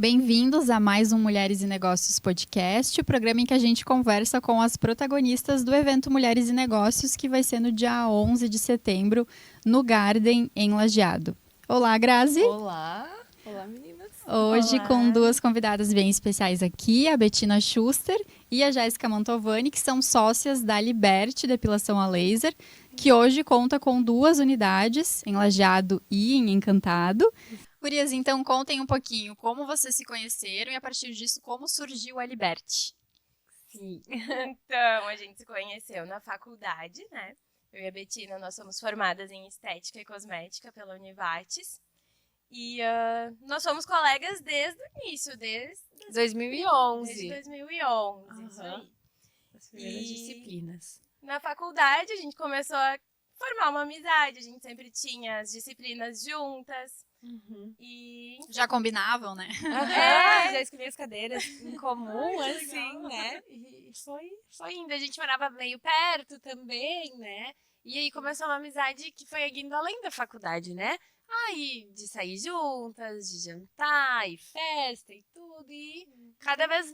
Bem-vindos a mais um Mulheres e Negócios podcast, o programa em que a gente conversa com as protagonistas do evento Mulheres e Negócios, que vai ser no dia 11 de setembro, no Garden, em Lajeado. Olá, Grazi! Olá! Olá, meninas! Hoje Olá. com duas convidadas bem especiais aqui, a Bettina Schuster e a Jéssica Mantovani, que são sócias da Liberty Depilação a Laser, que hoje conta com 2 unidades, em Lajeado e em Encantado. Gurias, então contem um pouquinho como vocês se conheceram e a partir disso como surgiu a Liberty. Sim. Então, a gente se conheceu na faculdade, né? Eu e a Bettina, nós somos formadas em Estética e Cosmética pela Univates. E nós somos colegas desde o início, desde 2011. 2011, isso Aham. aí. As primeiras E- disciplinas. Na faculdade, a gente começou a formar uma amizade, a gente sempre tinha as disciplinas juntas. E Já combinavam, né? Já escolhi as cadeiras em comum, Ai, que assim, legal. né? E foi indo. A gente morava meio perto também, né? E aí começou uma amizade que foi indo além da faculdade, né? Aí de sair juntas, de jantar e festa e tudo. E cada vez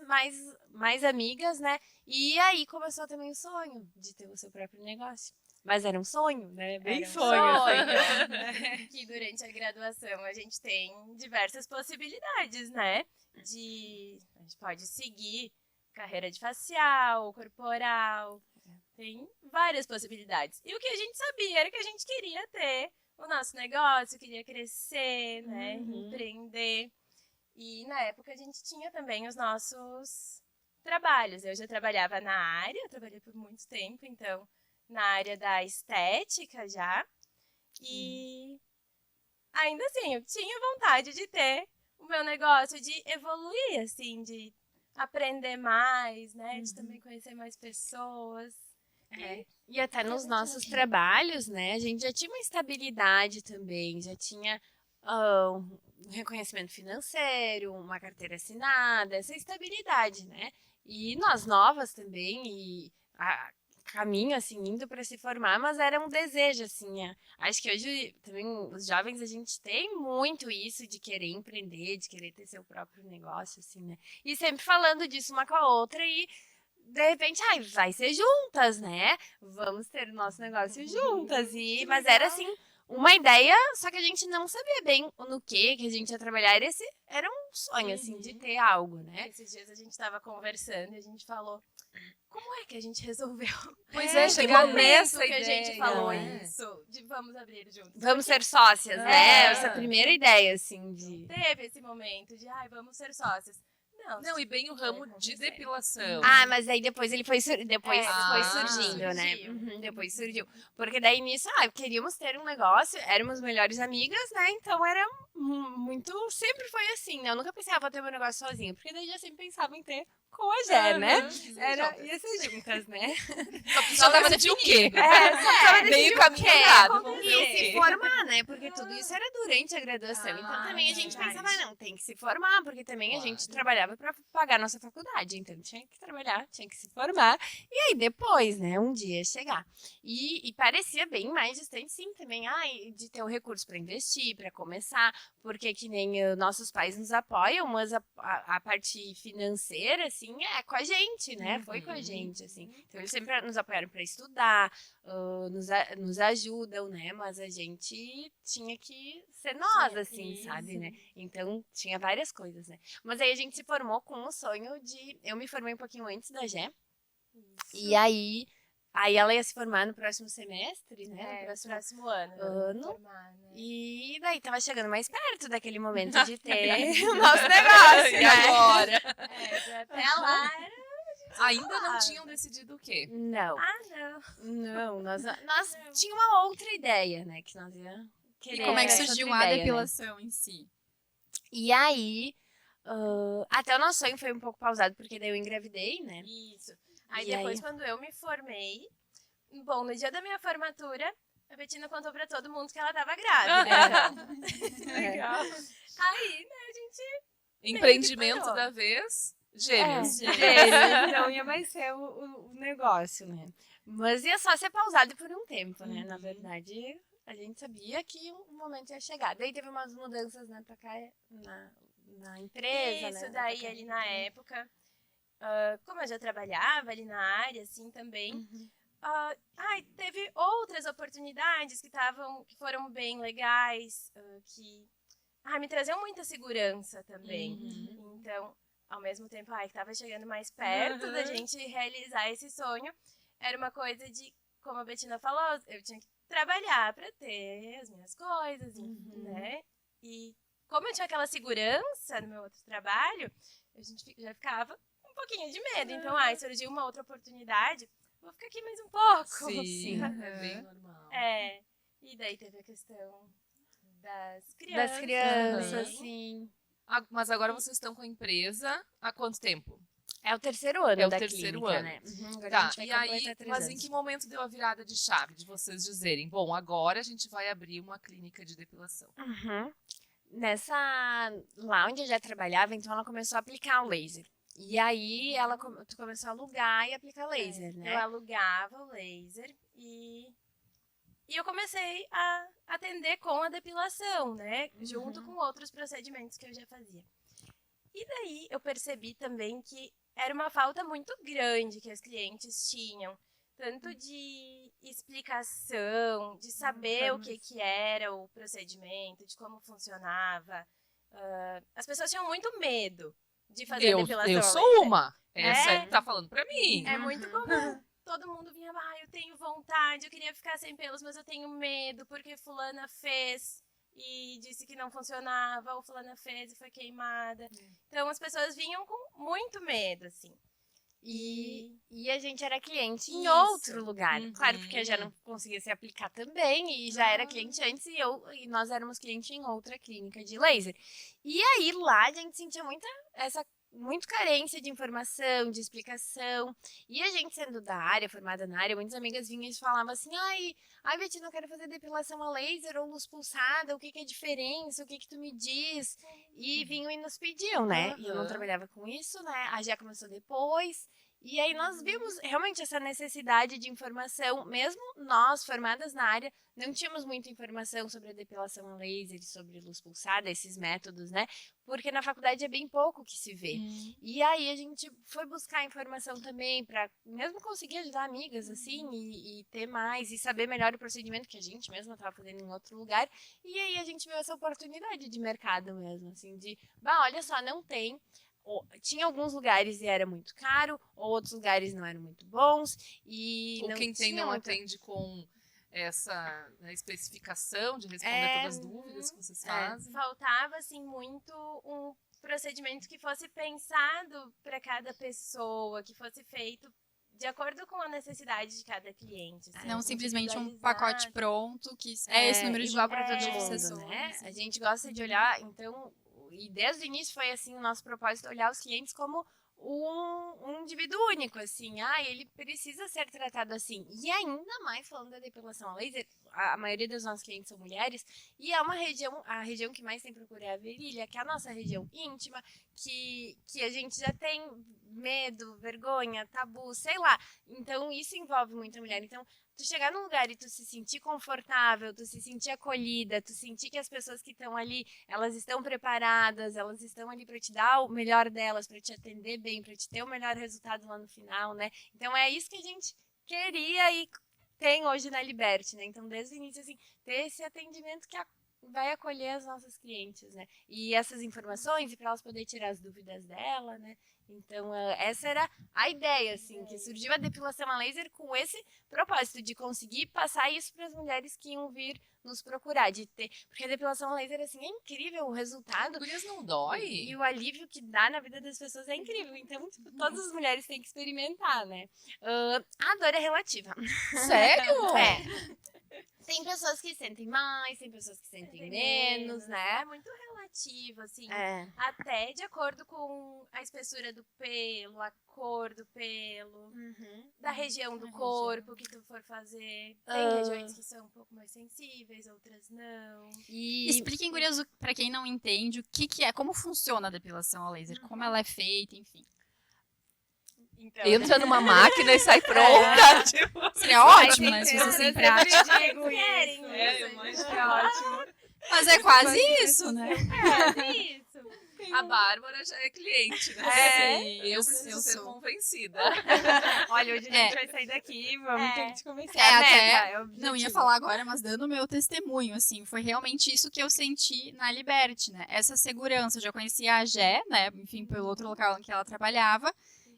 mais amigas, né? E aí começou também o sonho de ter o seu próprio negócio. Mas era um sonho, né? Bem Era um sonho. sonho. Que durante a graduação a gente tem diversas possibilidades, né? A gente pode seguir carreira de facial, corporal, tem várias possibilidades. E o que a gente sabia era que a gente queria ter o nosso negócio, queria crescer, né? Empreender. E na época a gente tinha também os nossos trabalhos. Eu já trabalhava na área, eu trabalhei por muito tempo, então na área da estética já. E ainda assim, eu tinha vontade de ter o meu negócio, de evoluir, assim, de aprender mais, né? De também conhecer mais pessoas. E até nos nossos trabalhos, né? A gente já tinha uma estabilidade também, já tinha um reconhecimento financeiro, uma carteira assinada, essa estabilidade, né? E nós novas também, e caminho, assim, indo para se formar, mas era um desejo, assim. Acho que hoje também os jovens a gente tem muito isso de querer empreender, de querer ter seu próprio negócio, assim, né? E sempre falando disso uma com a outra e de repente, vai ser juntas, né? Vamos ter o nosso negócio juntas. Mas era assim, uma ideia, só que a gente não sabia bem no que a gente ia trabalhar. Era um sonho, assim, de ter algo, né? Esses dias a gente tava conversando e a gente falou, como é que a gente resolveu? Pois É, é, que chegou momento nessa que ideia. a gente falou né? isso, de vamos abrir juntos. Vamos ser sócias, né? É. Essa primeira ideia, assim, de... Teve esse momento de, vamos ser sócias. Não, e bem o ramo de acontecer. depilação. Mas aí depois ele foi, depois foi surgindo, né? surgiu. Depois surgiu. Porque daí nisso, queríamos ter um negócio, éramos melhores amigas, né? Então era muito. Sempre foi assim, né? Eu nunca pensava, vou ter meu negócio sozinha, porque daí já sempre pensava em ter com a Gé, né? Ia ser juntas, né? Só tava decidir o quê? Meio Meio caminho andado. Vamos ver o E se quê? formar, né? Porque tudo isso era durante a graduação. Então também a gente verdade. pensava, não, tem que se formar, porque também a gente trabalhava para pagar a nossa faculdade. Então tinha que trabalhar, tinha que se formar. E aí depois, né, um dia chegar. E parecia bem mais distante, sim, também, de ter o recurso para investir, para começar, porque que nem nossos pais nos apoiam, mas a parte financeira, assim, é com a gente, né? Foi com a gente, assim. Então eles sempre nos apoiaram para estudar, nos ajudam, né? Mas a gente tinha que ser nós, assim, sabe, né? Então tinha várias coisas, né? Mas aí a gente se formou com o sonho de... Eu me formei um pouquinho antes da Gé. E aí ela ia se formar no próximo semestre, né? No próximo ano. ano. Formar, né? E daí tava chegando mais perto daquele momento de ter o nosso negócio, E né? agora? Até lá Ainda não tinham decidido o quê? Não. não. Não, nós tínhamos uma outra ideia, né? Que nós ia querer. E como é que essa surgiu outra a ideia, né? depilação em si? E aí, até o nosso sonho foi um pouco pausado, porque daí eu engravidei, né? Isso. Aí E depois, aí? quando eu me formei, bom, no dia da minha formatura, a Bettina contou pra todo mundo que ela tava grávida. Legal. Aí, né, a gente... Empreendimento parou. da vez, gêmeos. Então ia mais ser o negócio, né? Mas ia só ser pausado por um tempo, né? Na verdade, a gente sabia que um momento ia chegar. Daí teve umas mudanças, né, pra cá, na empresa, Isso, né? daí ali na época, como eu já trabalhava ali na área, assim, também, Uhum. teve outras oportunidades que foram bem legais, que me traziam muita segurança também. Uhum. Então, ao mesmo tempo, que estava chegando mais perto da gente realizar esse sonho, era uma coisa de, como a Bettina falou, eu tinha que trabalhar para ter as minhas coisas, né? E como eu tinha aquela segurança no meu outro trabalho, a gente já ficava com um pouquinho de medo. Então, surgiu uma outra oportunidade, vou ficar aqui mais um pouco. Sim, é bem normal. E daí teve a questão das Das crianças, também. sim. Mas agora vocês estão com a empresa há quanto tempo? É o terceiro ano É o da terceiro clínica, ano. né? Agora a Tá, gente vai e aí, completar 3 mas anos. em que momento deu a virada de chave de vocês dizerem, bom, agora a gente vai abrir uma clínica de depilação? Lá onde eu já trabalhava, então ela começou a aplicar o laser. E aí tu começou a alugar e aplicar laser, né? Eu alugava o laser e eu comecei a atender com a depilação, né? Junto com outros procedimentos que eu já fazia. E daí eu percebi também que era uma falta muito grande que as clientes tinham, tanto de explicação, de saber o que era o procedimento, de como funcionava. As pessoas tinham muito medo de fazer depilação. Eu a sou laser. uma. Essa é que tá falando pra mim. É muito comum. Todo mundo vinha, eu tenho vontade, eu queria ficar sem pelos, mas eu tenho medo, porque fulana fez e disse que não funcionava, ou fulana fez e foi queimada. Então as pessoas vinham com muito medo, assim. E a gente era cliente em Isso. outro lugar. Claro, porque eu já não conseguia se aplicar também, e já era cliente antes, e nós éramos cliente em outra clínica de laser. E aí lá a gente sentia muito carência de informação, de explicação. E a gente sendo da área, formada na área, muitas amigas vinham e falavam assim, ai, Bettina, eu quero fazer depilação a laser ou luz pulsada, o que é a diferença, o que tu me diz? E vinham e nos pediam, né? E eu não trabalhava com isso, né? A já começou depois. E aí nós vimos realmente essa necessidade de informação, mesmo nós, formadas na área, não tínhamos muita informação sobre a depilação a laser, sobre luz pulsada, esses métodos, né? Porque na faculdade é bem pouco que se vê. E aí a gente foi buscar informação também para mesmo conseguir ajudar amigas, assim, e ter mais, e saber melhor o procedimento que a gente mesma estava fazendo em outro lugar. E aí a gente viu essa oportunidade de mercado mesmo, assim, de, olha só, não tem. Tinha alguns lugares e era muito caro, ou outros lugares não eram muito bons. E Ou não quem tem tinha não muita... atende com essa especificação de responder todas as dúvidas que vocês fazem. Faltava, assim, muito um procedimento que fosse pensado para cada pessoa, que fosse feito de acordo com a necessidade de cada cliente. Assim, não simplesmente um pacote pronto, que é esse número de igual para todo sessões, mundo, né? A gente gosta de olhar, então... E desde o início foi assim o nosso propósito, olhar os clientes como um indivíduo único, assim. Ele precisa ser tratado assim. E ainda mais falando da depilação a laser, a maioria dos nossos clientes são mulheres, e é a região que mais tem procura é a virilha, que é a nossa região íntima, que a gente já tem medo, vergonha, tabu, sei lá. Então isso envolve muita mulher. Então, tu chegar num lugar e tu se sentir confortável, tu se sentir acolhida, tu sentir que as pessoas que estão ali, elas estão preparadas, elas estão ali para te dar o melhor delas, para te atender bem, para te ter o melhor resultado lá no final, né? Então é isso que a gente queria e tem hoje na Liberty, né? Então desde o início, assim, ter esse atendimento que vai acolher as nossas clientes, né? E essas informações, e para elas poderem tirar as dúvidas dela, né? Então, essa era a ideia, assim, que surgiu a depilação a laser com esse propósito de conseguir passar isso para as mulheres que iam vir nos procurar, de ter, porque a depilação a laser, assim, é incrível o resultado. Gurias, não dói? E o alívio que dá na vida das pessoas é incrível. Então, tipo, todas as mulheres têm que experimentar, né? A dor é relativa. Sério? Tem pessoas que sentem mais, tem pessoas que sentem menos, né? É muito relativo, assim. Até de acordo com a espessura do pelo, a cor do pelo, da região do corpo que tu for fazer. Tem regiões que são um pouco mais sensíveis, outras não. Expliquem, gurias, pra quem não entende, o que é, como funciona a depilação a laser, como ela é feita, enfim. Então, Entra numa máquina e sai pronta. Tipo, seria ótimo, né? Se fosse sem prática. digo isso. eu acho que é ótimo. Mas é quase isso, né? É isso. A Bárbara já é cliente, né? É. Eu preciso ser sou. convencida. Olha, hoje a gente vai sair daqui, vamos ter que te convencer. É, A até meta, é o não ia objetivo. falar agora, mas dando o meu testemunho, assim, foi realmente isso que eu senti na Liberty, né? Essa segurança. Eu já conhecia a Gé, né? Enfim, pelo outro local em que ela trabalhava.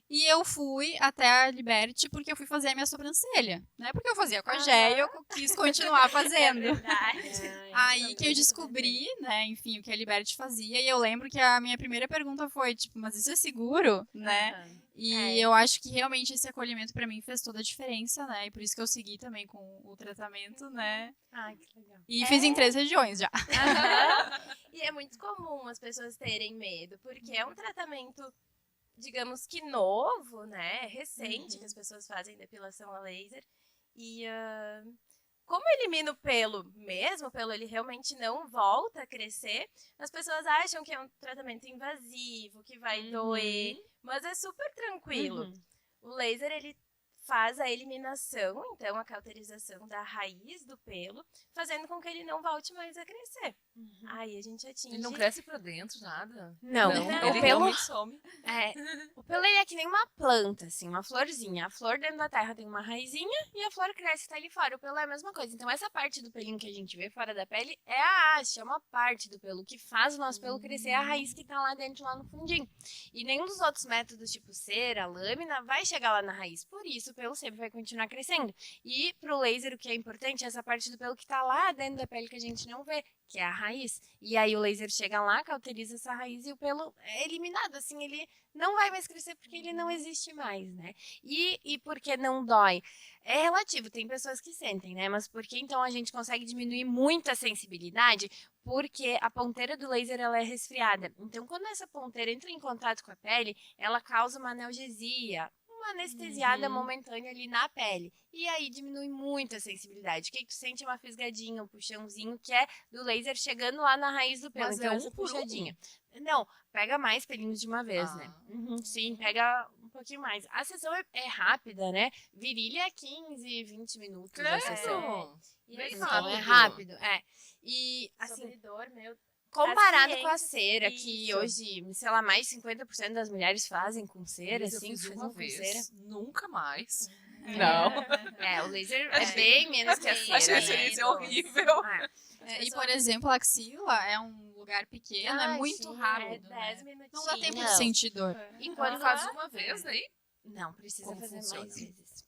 E eu fui até a Liberty porque eu fui fazer a minha sobrancelha, né? Porque eu fazia com a Gé e eu quis continuar fazendo. É verdade. Aí que eu descobri, né, enfim, o que a Liberty fazia. E eu lembro que a minha primeira pergunta foi, tipo, mas isso é seguro, né? Aham. E eu acho que realmente esse acolhimento pra mim fez toda a diferença, né? E por isso que eu segui também com o tratamento, né? Ai, que legal. E fiz em 3 regiões já. Aham. E é muito comum as pessoas terem medo, porque é um tratamento, digamos que novo, né? Recente, que as pessoas fazem depilação a laser. E como elimina o pelo mesmo, o pelo ele realmente não volta a crescer, as pessoas acham que é um tratamento invasivo, que vai doer, mas é super tranquilo. O laser, ele faz a eliminação, então a cauterização da raiz do pelo, fazendo com que ele não volte mais a crescer. Aí a gente atinge... Ele não cresce pra dentro, nada? Não, Não, o ele pelo, realmente some. o pelo ele é que nem uma planta, assim, uma florzinha. A flor dentro da terra tem uma raizinha e a flor cresce e tá ali fora. O pelo é a mesma coisa. Então essa parte do pelinho que a gente vê fora da pele é a haste, é uma parte do pelo. O que faz o nosso pelo crescer é a raiz que tá lá dentro, lá no fundinho. E nenhum dos outros métodos, tipo cera, lâmina, vai chegar lá na raiz. Por isso o pelo sempre vai continuar crescendo. E pro laser o que é importante é essa parte do pelo que tá lá dentro da pele que a gente não vê, que é a raiz. E aí o laser chega lá, cauteriza essa raiz e o pelo é eliminado, assim, ele não vai mais crescer porque ele não existe mais, né? E porque não dói? É relativo, tem pessoas que sentem, né? Mas por que então a gente consegue diminuir muito a sensibilidade? Porque a ponteira do laser ela é resfriada. Então, quando essa ponteira entra em contato com a pele, ela causa uma analgesia, uma anestesiada momentânea ali na pele. E aí diminui muito a sensibilidade. O que tu sente é uma fisgadinha, um puxãozinho, que é do laser chegando lá na raiz do pelo. Mas Então, é essa um por um? puxadinha. Não, pega mais pelinhos de uma vez, né? Sim, pega um pouquinho mais. A sessão é rápida, né? Virilha é 15, 20 minutos a sessão. Credo! E Bem assim, Então, é rápido. rápido, é. E, assim, sobre dor, meu... comparado com a ciência, cera, que isso. hoje, sei lá, mais de 50% das mulheres fazem com cera, Mas eu assim, fiz fazem uma com cera. vez, nunca mais. O laser é bem menos que a Sim, cera, Achei a né? experiência horrível. Ah, E, por exemplo, a axila é um lugar pequeno, é muito rápido, né? 10 minutinhos. Não dá tempo de Não. sentir dor. e Quando quando faz uma vez, daí Não, precisa Como fazer funciona? mais vezes.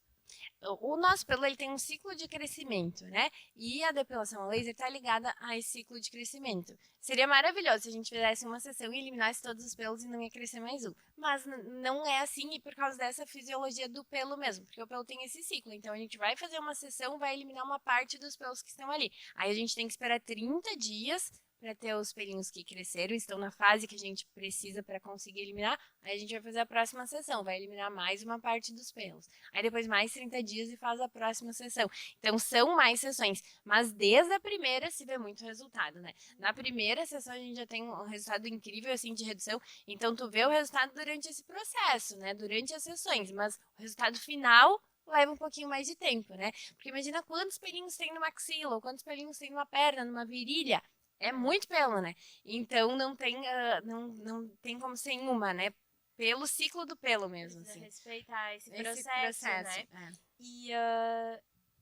O nosso pelo ele tem um ciclo de crescimento, né? E a depilação a laser está ligada a esse ciclo de crescimento. Seria maravilhoso se a gente fizesse uma sessão e eliminasse todos os pelos e não ia crescer mais um. Mas não é assim e por causa dessa fisiologia do pelo mesmo, porque o pelo tem esse ciclo. Então a gente vai fazer uma sessão, vai eliminar uma parte dos pelos que estão ali. Aí a gente tem que esperar 30 dias para ter os pelinhos que cresceram, estão na fase que a gente precisa para conseguir eliminar. Aí a gente vai fazer a próxima sessão, vai eliminar mais uma parte dos pelos. Aí depois mais 30 dias e faz a próxima sessão. Então são mais sessões, mas desde a primeira se vê muito resultado, né? Na primeira sessão a gente já tem um resultado incrível assim de redução, então tu vê o resultado durante esse processo, né? Durante as sessões, mas o resultado final leva um pouquinho mais de tempo, né? Porque imagina quantos pelinhos tem numa axila, ou quantos pelinhos tem numa perna, numa virilha. É muito pelo, né? Então não tem, não tem como ser uma, né? Pelo ciclo do pelo mesmo, Precisa assim. respeitar esse Esse processo, né? E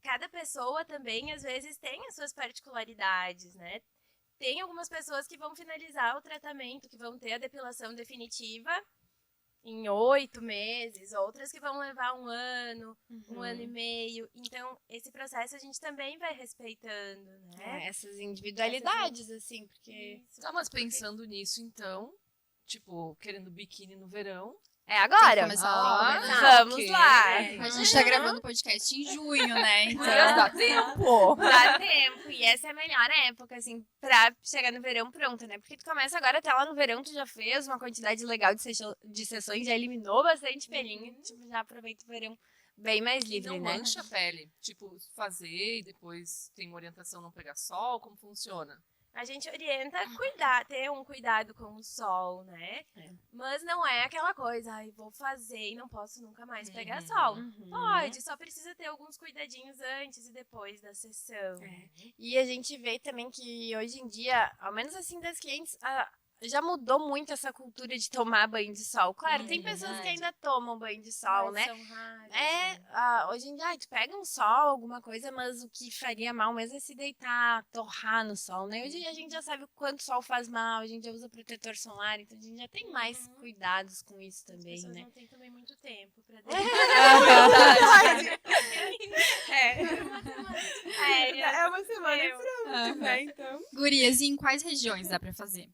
cada pessoa também, às vezes, tem as suas particularidades, né? Tem algumas pessoas que vão finalizar o tratamento, que vão ter a depilação definitiva em 8 meses, outras que vão levar um ano e meio. Então, esse processo a gente também vai respeitando, né? Essas individualidades, assim, porque... Tá, mas pensando nisso, então, tipo, querendo biquíni no verão. É agora! começar logo, né? Vamos Ok. lá! A gente tá gravando o podcast em junho, né? Então, Dá tempo. Dá tempo, e essa é a melhor época, assim, pra chegar no verão pronto, né? Porque tu começa agora, até lá no verão, tu já fez uma quantidade legal de sessões, já eliminou bastante pelinho, tipo, já aproveita o verão bem mais E livre, não né? mancha a pele. Tipo, fazer e depois tem uma orientação não pegar sol, como funciona? A gente orienta a cuidar, ter um cuidado com o sol, né? Mas não é aquela coisa, ai, vou fazer e não posso nunca mais pegar sol. Pode, só precisa ter alguns cuidadinhos antes e depois da sessão. E a gente vê também que hoje em dia, ao menos assim das clientes, já mudou muito essa cultura de tomar banho de sol. Claro, tem pessoas que verdade. ainda tomam banho de sol, Mas né? são raras, É, né? hoje em dia, tu pega um sol, alguma coisa, mas o que faria mal mesmo é se deitar, torrar no sol, né? Hoje a gente já sabe o quanto o sol faz mal, a gente já usa protetor solar, então a gente já tem mais cuidados com isso As também, pessoas né? não têm também muito tempo pra É uma semana e Meu. pronto, né? Então, Gurias, e em quais regiões dá pra fazer?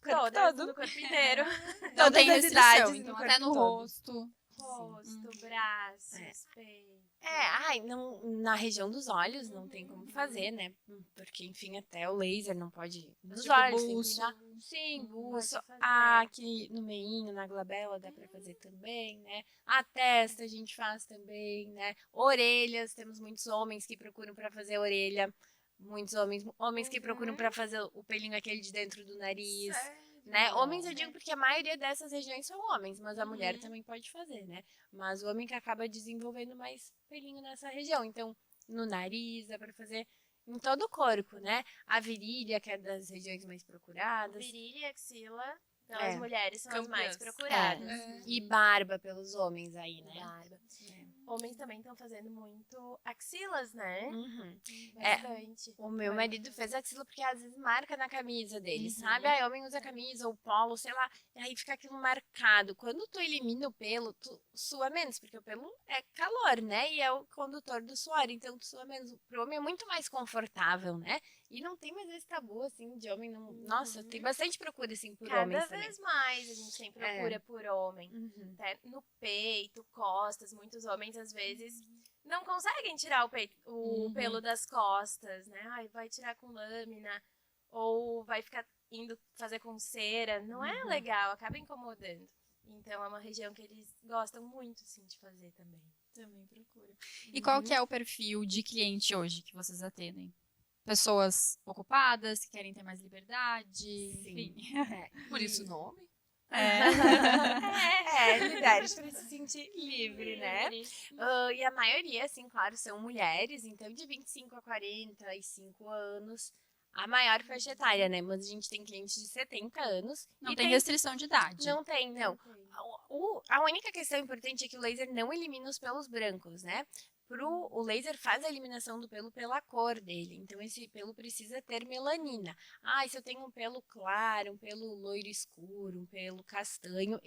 Todas, no corpo inteiro. Não Todas tem as restrição, idades, no então corpo até no todo. rosto. Rosto, braços, peito. Não, na região dos olhos não tem como fazer, né? Porque, enfim, até o laser não pode. Nos tipo, olhos, tem que buço. cuidar. Sim, buço. fazer. Aqui no meinho, na glabela, dá pra fazer também, né? A testa a gente faz também, né? Orelhas, temos muitos homens que procuram pra fazer orelha. Muitos homens que procuram pra fazer o pelinho aquele de dentro do nariz. Né? Homens eu digo porque a maioria dessas regiões são homens, mas a mulher também pode fazer, né? Mas o homem que acaba desenvolvendo mais pelinho nessa região. Então, no nariz, dá pra fazer em todo o corpo, né? A virilha, que é das regiões mais procuradas. Virilha e axila, pelas É. mulheres, são as mais Campeãs. procuradas. E barba pelos homens aí, né? Barba. Homens também estão fazendo muito axilas, né? Uhum. Bastante. O meu marido fez axila porque às vezes marca na camisa dele, sabe? Aí homem usa camisa ou polo, sei lá, e aí fica aquilo marcado. Quando tu elimina o pelo, tu sua menos, porque o pelo é calor, né? E é o condutor do suor, então tu sua menos. Pro homem é muito mais confortável, né? E não tem mais esse tabu, assim, de homem. Não... Nossa, tem bastante procura, assim, por homens Cada também. vez mais a gente tem procura por homem. Uhum. Até no peito, costas, muitos homens às vezes não conseguem tirar o pelo das costas, né? Ai, vai tirar com lâmina ou vai ficar indo fazer com cera. Não é legal, acaba incomodando. Então é uma região que eles gostam muito, sim, de fazer também. Também procura. E qual que é o perfil de cliente hoje que vocês atendem? Pessoas ocupadas, que querem ter mais liberdade, enfim. Por isso o nome? Liberdade pra se sentir livre, né? E a maioria, assim, claro, são mulheres, então de 25 a 45 anos, a maior faixa etária, né? Mas a gente tem clientes de 70 anos. Não e tem restrição de idade. Não tem, não. A única questão importante é que o laser não elimina os pelos brancos, né? O laser faz a eliminação do pelo pela cor dele. Então, esse pelo precisa ter melanina. Se eu tenho um pelo claro, um pelo loiro escuro, um pelo castanho,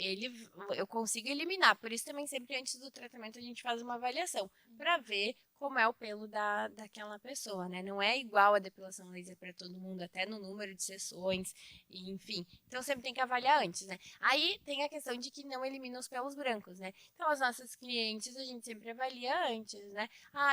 eu consigo eliminar. Por isso, também, sempre antes do tratamento, a gente faz uma avaliação para ver como é o pelo daquela pessoa, né? Não é igual a depilação laser para todo mundo, até no número de sessões, e, enfim. Então, sempre tem que avaliar antes, né? Aí tem a questão de que não elimina os pelos brancos, né? Então, as nossas clientes, a gente sempre avalia antes, né?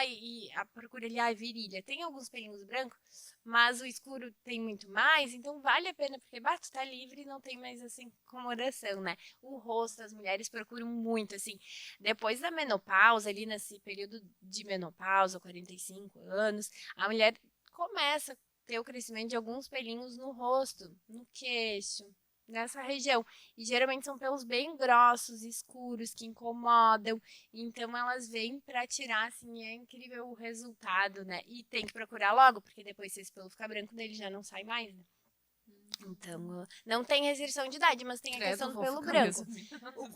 E a procura ali, virilha, tem alguns pelinhos brancos, mas o escuro tem muito mais, então vale a pena, porque tu tá livre e não tem mais essa incomodação, né? O rosto, as mulheres procuram muito, assim, depois da menopausa, ali nesse período de menopausa, 45 anos, a mulher começa a ter o crescimento de alguns pelinhos no rosto, no queixo, nessa região. E geralmente são pelos bem grossos, escuros, que incomodam. Então elas vêm pra tirar, assim, é incrível o resultado, né? E tem que procurar logo, porque depois se esse pelo ficar branco, dele já não sai mais, né? Então, não tem restrição de idade, mas tem a questão do pelo branco. O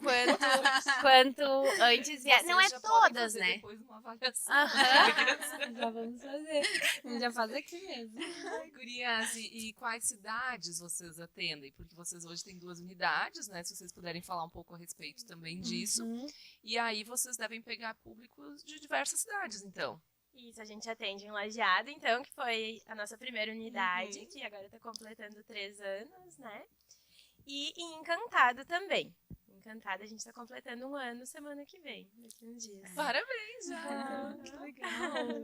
quanto antes vier. Não é Vocês já podem todas, fazer né? Depois uma avaliação. Já vamos fazer. A gente já faz aqui mesmo. Ai, gurias, e quais cidades vocês atendem? Porque vocês hoje têm 2 unidades, né? Se vocês puderem falar um pouco a respeito também disso. E aí vocês devem pegar públicos de diversas cidades, então. Isso, a gente atende em Lajeado, então, que foi a nossa primeira unidade, que agora está completando 3 anos, né? E em Encantado também. Encantado, a gente está completando 1 ano semana que vem, daqui uns dias. Parabéns, já! Que legal. Obrigada.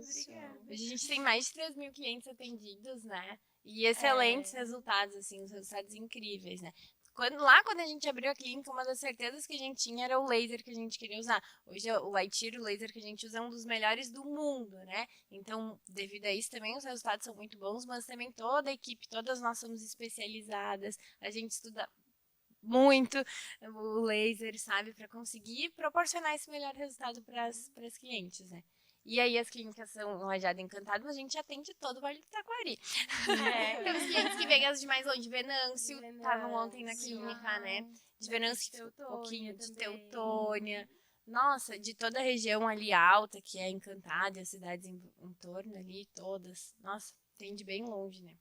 Hoje a gente tem mais de 3.000 clientes atendidos, né? E excelentes resultados, assim, os resultados incríveis, né? Quando a gente abriu a clínica, uma das certezas que a gente tinha era o laser que a gente queria usar. Hoje, o Lightyear, o laser que a gente usa, é um dos melhores do mundo, né? Então, devido a isso, também os resultados são muito bons, mas também toda a equipe, todas nós somos especializadas, a gente estuda muito o laser, sabe? Para conseguir proporcionar esse melhor resultado para as clientes, né? E aí as clínicas são Lajeado e Encantado, mas a gente atende todo o Vale do Taquari. É. Temos clientes que vêm as de mais longe, Venâncio, estavam ontem na Venâncio. clínica, né? De Daqui Venâncio, de um Teutônia pouquinho, de também. Teutônia. Nossa, de toda a região ali alta, que é Encantada, e as cidades em torno ali, todas. Nossa, atende bem longe, né?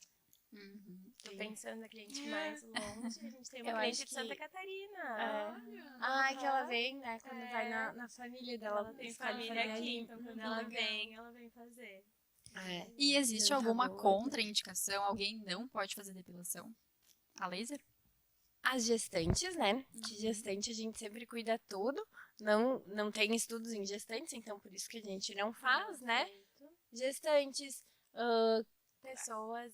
Tô pensando na cliente mais longe. A gente tem uma Eu cliente acho de Santa que- Catarina. Ah, que ela Aham. vem, né? Quando vai na família dela. Ela tem escolhe família fazer aqui, ali. então quando Legal. ela vem fazer. É. E existe alguma Dentadura. contraindicação? Alguém não pode fazer depilação a laser? As gestantes, né? Que gestante a gente sempre cuida tudo. Não tem estudos em gestantes, então por isso que a gente não faz, né? Gestantes, Pessoas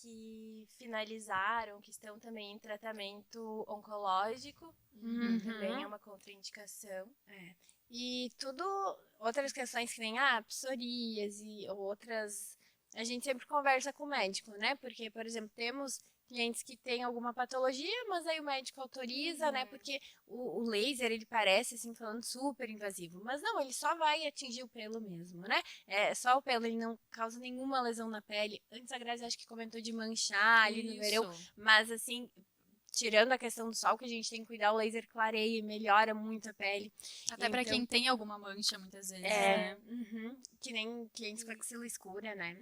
que finalizaram, que estão também em tratamento oncológico, também é uma contraindicação. e tudo, outras questões que nem psoríase ou outras, a gente sempre conversa com o médico, né? Porque, por exemplo, temos clientes que têm alguma patologia, mas aí o médico autoriza, né? Porque o laser, ele parece, assim, falando super invasivo, mas não, ele só vai atingir o pelo mesmo, né? É só o pelo, ele não causa nenhuma lesão na pele. Antes a Grazi acho que comentou de manchar ali no verão, mas assim, tirando a questão do sol que a gente tem que cuidar, o laser clareia e melhora muito a pele. Até pra Então, quem tem alguma mancha, muitas vezes, né? que nem clientes com axila escura, né?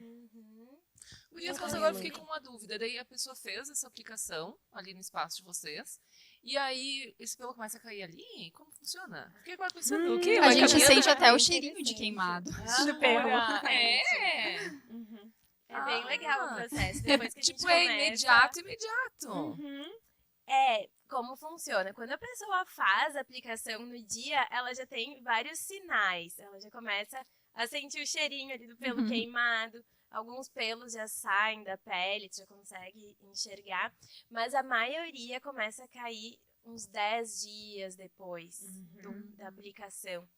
Gurias, mas Ai, agora eu mãe. fiquei com uma dúvida. Daí a pessoa fez essa aplicação ali no espaço de vocês. E aí esse pelo começa a cair ali? Como funciona? Fiquei agora pensando, o quê? A Vai gente caminhando? sente até o interessante. cheirinho de queimado. Do pelo. É! É bem legal o Ah. processo. Depois que a gente Tipo, é começa... imediato. Como funciona? Quando a pessoa faz a aplicação no dia, ela já tem vários sinais. Ela já começa a sentir o cheirinho ali do pelo queimado. Alguns pelos já saem da pele, tu já consegue enxergar. Mas a maioria começa a cair uns 10 dias depois da aplicação.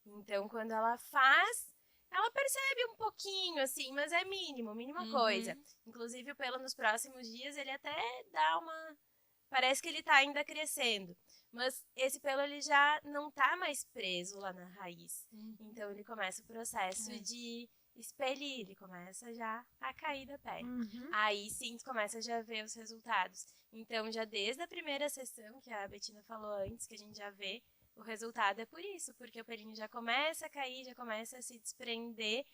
Então, quando ela faz, ela percebe um pouquinho, assim, mas é mínimo, mínima coisa. Inclusive, o pelo nos próximos dias, ele até dá uma... Parece que ele tá ainda crescendo. Mas esse pelo, ele já não tá mais preso lá na raiz. Então, ele começa o processo de expelir, ele começa já a cair da pele. Aí sim, tu começa já a ver os resultados. Então, já desde a primeira sessão, que a Betina falou antes, que a gente já vê o resultado, é por isso. Porque o pelinho já começa a cair, já começa a se desprender.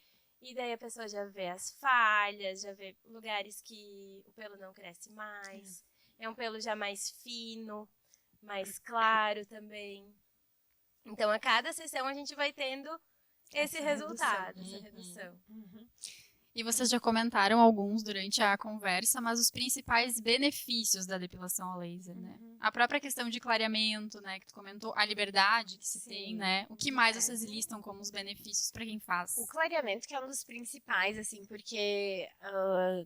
E daí a pessoa já vê as falhas, já vê lugares que o pelo não cresce mais. É um pelo já mais fino, mais claro também. Então, a cada sessão a gente vai tendo esse resultado, essa redução. E vocês já comentaram alguns durante a conversa, mas os principais benefícios da depilação a laser, né? A própria questão de clareamento, né, que tu comentou, a liberdade que se tem, né? O que mais vocês listam como os benefícios para quem faz? O clareamento que é um dos principais, assim, porque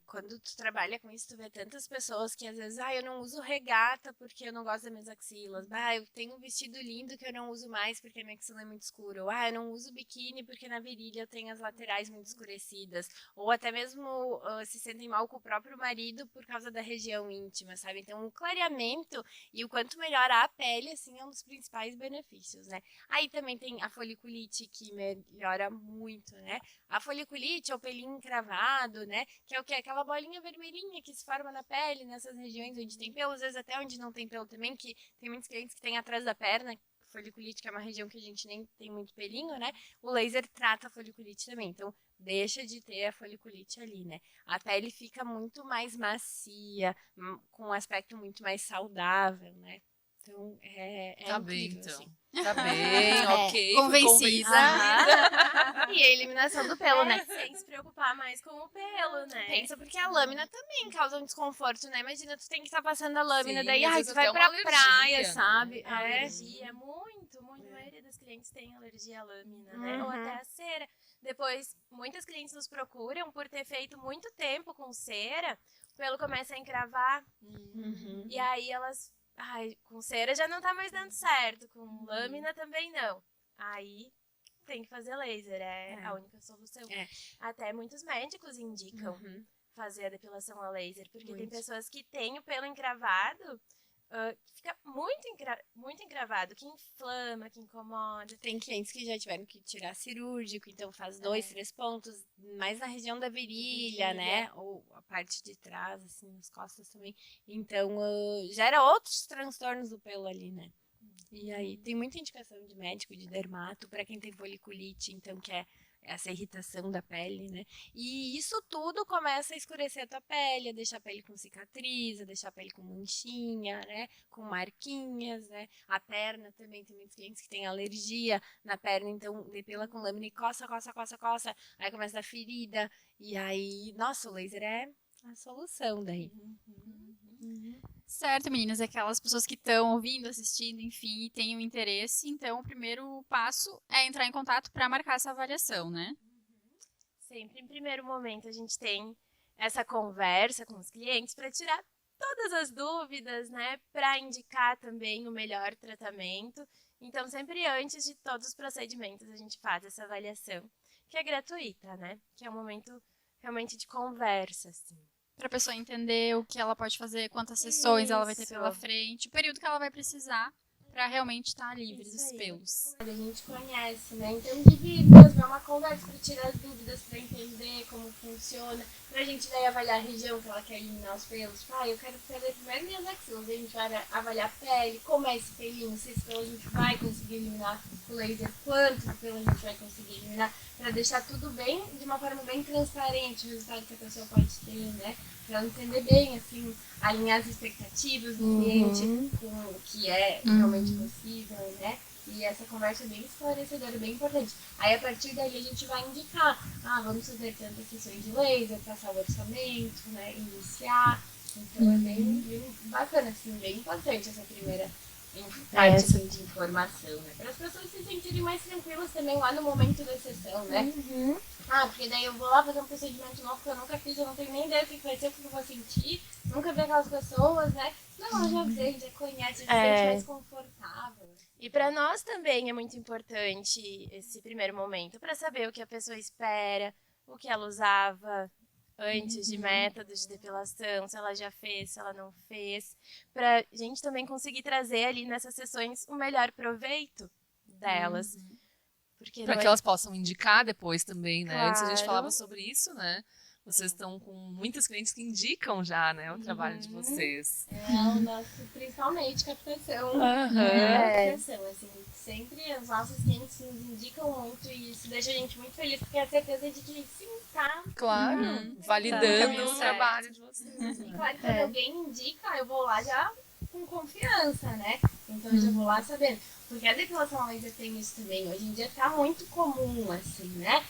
quando tu trabalha com isso, tu vê tantas pessoas que às vezes, eu não uso regata porque eu não gosto das minhas axilas. Eu tenho um vestido lindo que eu não uso mais porque a minha axila é muito escura. Ou, eu não uso biquíni porque na virilha eu tenho as laterais muito escurecidas. Ou até mesmo se sentem mal com o próprio marido por causa da região íntima, sabe? Então, o clareamento e o quanto melhora a pele, assim, é um dos principais benefícios, né? Aí também tem a foliculite, que melhora muito, né? A foliculite é o pelinho encravado, né? Que é o quê? Aquela bolinha vermelhinha que se forma na pele, nessas regiões onde tem pelo, às vezes até onde não tem pelo também, que tem muitos clientes que tem atrás da perna, foliculite, que é uma região que a gente nem tem muito pelinho, né? O laser trata a foliculite também, então deixa de ter a foliculite ali, né? A pele fica muito mais macia, com um aspecto muito mais saudável, né? Então, Tá bem, incrível, então. assim. Tá bem, ok. fui Convencida. E a eliminação do pelo, né? Sem se preocupar mais com o pelo, né? Pensa porque a lâmina também causa um desconforto, né? Imagina, tu tem que estar passando a lâmina, Sim, daí, às vezes tu vai até pra uma praia, alergia, né? sabe? A alergia, muito. A maioria das clientes tem alergia à lâmina, né? Ou até à cera. Depois, muitas clientes nos procuram por ter feito muito tempo com cera, o pelo começa a encravar. E aí elas... com cera já não tá mais dando certo, com lâmina também não. Aí tem que fazer laser, é a única solução. Até muitos médicos indicam fazer a depilação a laser, porque tem pessoas que têm o pelo encravado, que fica muito encravado, que inflama, que incomoda. Tem clientes que já tiveram que tirar cirúrgico, então faz 2, 3 pontos, mais na região da virilha, né? Ou a parte de trás, assim, nas costas também. Então, gera outros transtornos do pelo ali, né? E aí tem muita indicação de médico, de dermato, para quem tem foliculite, então que é essa irritação da pele, né? E isso tudo começa a escurecer a tua pele, a deixar a pele com cicatriz, a deixar a pele com manchinha, né? Com marquinhas, né? A perna também, tem muitos clientes que têm alergia na perna, então depila com lâmina e coça, aí começa a ferida, e aí, nossa, o laser é a solução daí. Certo, meninas, aquelas pessoas que estão ouvindo, assistindo, enfim, e têm um interesse, então o primeiro passo é entrar em contato para marcar essa avaliação, né? Sempre em primeiro momento a gente tem essa conversa com os clientes para tirar todas as dúvidas, né? Para indicar também o melhor tratamento. Então, sempre antes de todos os procedimentos, a gente faz essa avaliação, que é gratuita, né? Que é um momento realmente de conversa, assim. Para a pessoa entender o que ela pode fazer, quantas sessões ela vai ter Isso. pela frente, o período que ela vai precisar para realmente estar livre Isso dos aí. pelos. A gente conhece, né? Então, divide, fazer uma conversa para tirar as dúvidas, para entender como funciona, pra gente daí avaliar a região que ela quer eliminar os pelos. Tipo, eu quero fazer primeiro minhas axilas, a gente vai avaliar a pele, como é esse pelinho, se esse pelo a gente vai conseguir eliminar com laser, quanto pelo a gente vai conseguir eliminar, para deixar tudo bem, de uma forma bem transparente, o resultado que a pessoa pode ter, né? Para ela entender bem, assim, alinhar as expectativas do cliente com o que é realmente possível, né? E essa conversa é bem esclarecedora, bem importante. Aí, a partir daí, a gente vai indicar, vamos fazer tantas sessões de laser, passar o orçamento, né? Iniciar. Então, é bem bacana, assim, bem importante essa primeira parte assim, de informação, né? Para as pessoas se sentirem mais tranquilas também lá no momento da sessão, né? Porque daí eu vou lá fazer um procedimento novo que eu nunca fiz, eu não tenho nem ideia do que vai ser, o que eu vou sentir, nunca vi aquelas pessoas, né? Não, eu já sei, já conhece, já se sente mais confortável. E para nós também é muito importante esse primeiro momento, para saber o que a pessoa espera, o que ela usava antes de métodos de depilação, se ela já fez, se ela não fez, para a gente também conseguir trazer ali nessas sessões o melhor proveito delas. Porque Para não que é- elas possam indicar depois também, né? Antes a gente Claro. falava sobre isso, né? Vocês estão com muitas clientes que indicam já, né, o trabalho de vocês. É o nosso, principalmente, captação. Captação, assim, sempre os nossos clientes nos indicam muito e isso deixa a gente muito feliz, porque é a certeza de que sim, tá. Claro, Tá validando no o caminho trabalho de vocês. E claro, quando alguém indica, eu vou lá já com confiança, né? Então eu já vou lá sabendo. Porque a depilação laser tem isso também. Hoje em dia tá muito comum, assim, né?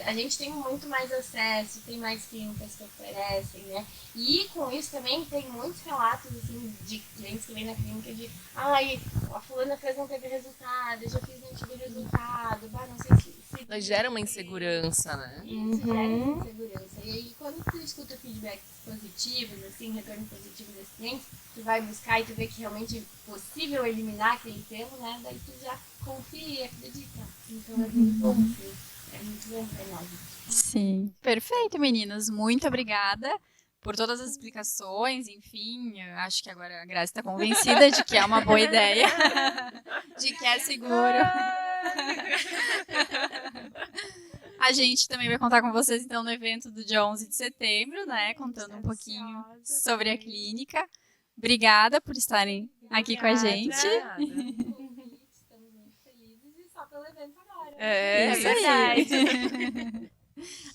A gente tem muito mais acesso, tem mais clínicas que oferecem, né? E com isso também tem muitos relatos, assim, de clientes que vêm na clínica de a fulana fez, não teve resultado, eu já fiz, não tive resultado, não sei se Mas gera uma insegurança, né? isso gera essa insegurança. E aí, quando tu escuta feedbacks positivos, assim, retorno positivo desse cliente, tu vai buscar e tu vê que realmente é possível eliminar aquele pelo, né? Daí tu já confia e acredita. Então é muito bom, assim. É muito bom pra nós. Sim. Perfeito, meninas. Muito obrigada por todas as explicações. Enfim, eu acho que agora a Grazi está convencida de que é uma boa ideia, de que é seguro. A gente também vai contar com vocês, então, no evento do dia 11 de setembro, né? Contando um pouquinho sobre a clínica. Obrigada por estarem aqui com a gente. Obrigada. Estamos muito felizes e só pelo evento agora. É Isso verdade.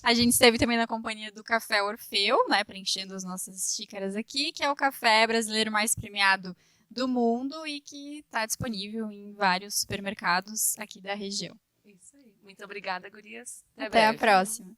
A gente esteve também na companhia do Café Orfeu, né? Preenchendo as nossas xícaras aqui, que é o café brasileiro mais premiado do mundo e que está disponível em vários supermercados aqui da região. Isso aí. Muito obrigada, gurias. Até a breve. próxima.